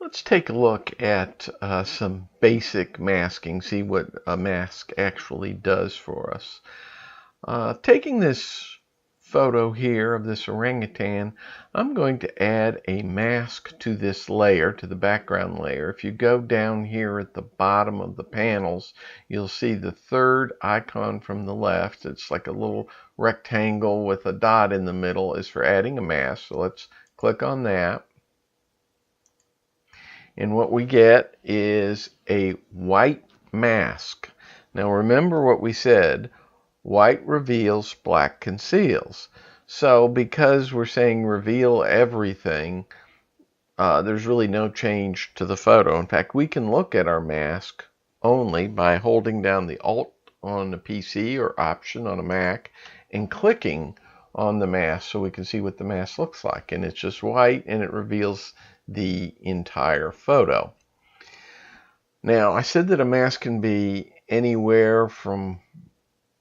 Let's take a look at some basic masking, see what a mask actually does for us. Taking this photo here of this orangutan, I'm going to add a mask to this layer, to the background layer. If you go down here at the bottom of the panels, you'll see the third icon from the left. It's like a little rectangle with a dot in the middle is for adding a mask. So let's click on that. And what we get is a white mask. Now remember what we said, white reveals, black conceals. So because we're saying reveal everything, there's really no change to the photo. In fact, we can look at our mask only by holding down the Alt on the PC or Option on a Mac and clicking on the mask so we can see what the mask looks like. And it's just white and it reveals the entire photo. Now, I said that a mask can be anywhere from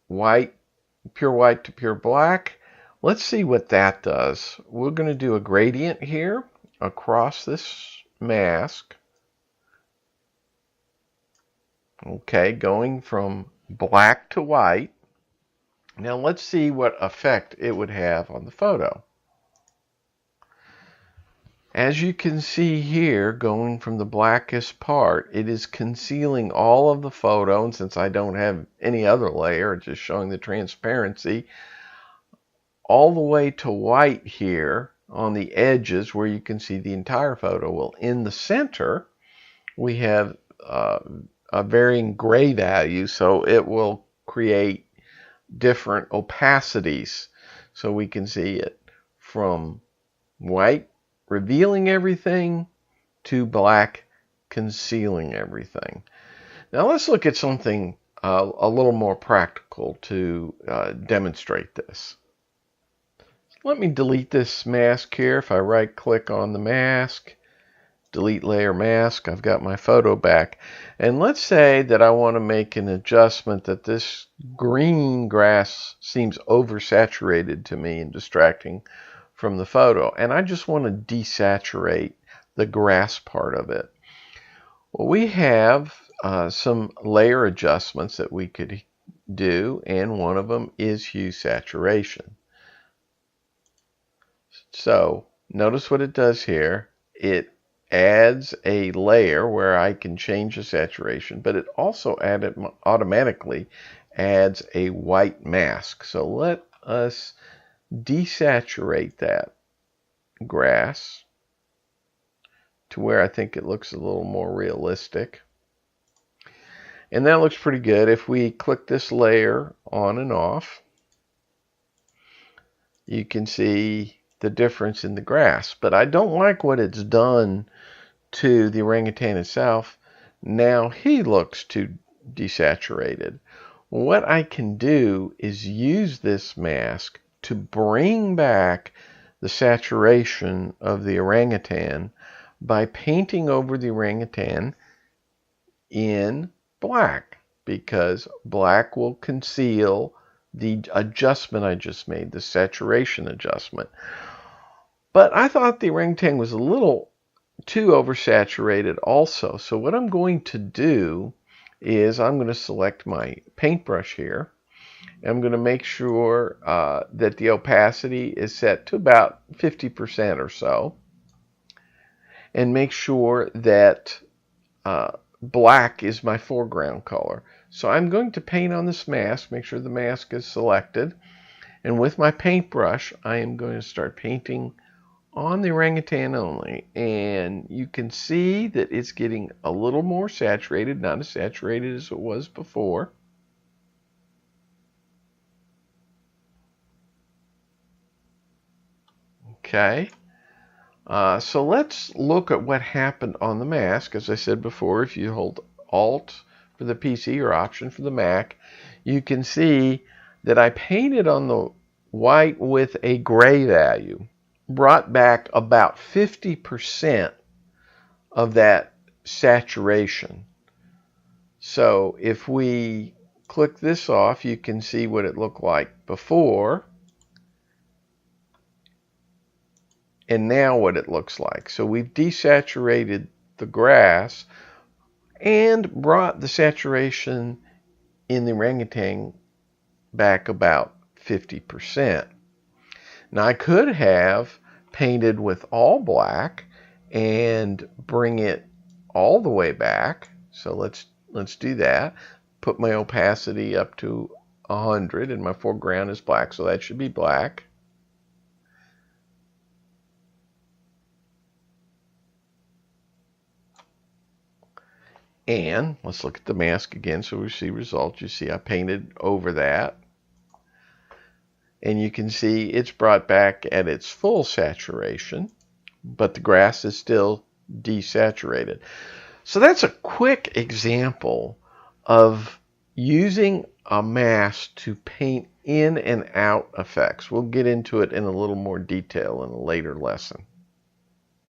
white, pure white to pure black. Let's see what that does. We're going to do a gradient here across this mask. Okay, going from black to white. Now let's see what effect it would have on the photo. As you can see here, going from the blackest part, it is concealing all of the photo, and since I don't have any other layer, it's just showing the transparency, all the way to white here on the edges where you can see the entire photo. Well, in the center, we have a varying gray value, so it will create different opacities. So we can see it from white revealing everything to black concealing everything. Now let's look at something a little more practical to demonstrate this. Let me delete this mask here. If I right click on the mask, delete layer mask, I've got my photo back. And let's say that I want to make an adjustment that this green grass seems oversaturated to me and distracting from the photo, and I just want to desaturate the grass part of it. Well, we have some layer adjustments that we could do, and one of them is hue saturation. So notice what it does here. It adds a layer where I can change the saturation, but it also automatically adds a white mask. So let us desaturate that grass to where I think it looks a little more realistic. And that looks pretty good. If we click this layer on and off, you can see the difference in the grass. But I don't like what it's done to the orangutan itself. Now he looks too desaturated. What I can do is use this mask to bring back the saturation of the orangutan by painting over the orangutan in black, because black will conceal the adjustment I just made, the saturation adjustment. But I thought the orangutan was a little too oversaturated also. So what I'm going to do is I'm going to select my paintbrush here. I'm going to make sure that the opacity is set to about 50% or so. And make sure that black is my foreground color. So I'm going to paint on this mask, make sure the mask is selected. And with my paintbrush, I am going to start painting on the orangutan only. And you can see that it's getting a little more saturated, not as saturated as it was before. Okay, so let's look at what happened on the mask. As I said before, if you hold Alt for the PC or Option for the Mac, you can see that I painted on the white with a gray value, brought back about 50% of that saturation. So if we click this off, you can see what it looked like before. And now what it looks like. So we've desaturated the grass and brought the saturation in the orangutan back about 50%. Now I could have painted with all black and bring it all the way back. So let's do that. Put my opacity up to 100 and my foreground is black, so that should be black. And let's look at the mask again so we see results. You see I painted over that. And you can see it's brought back at its full saturation, but the grass is still desaturated. So that's a quick example of using a mask to paint in and out effects. We'll get into it in a little more detail in a later lesson.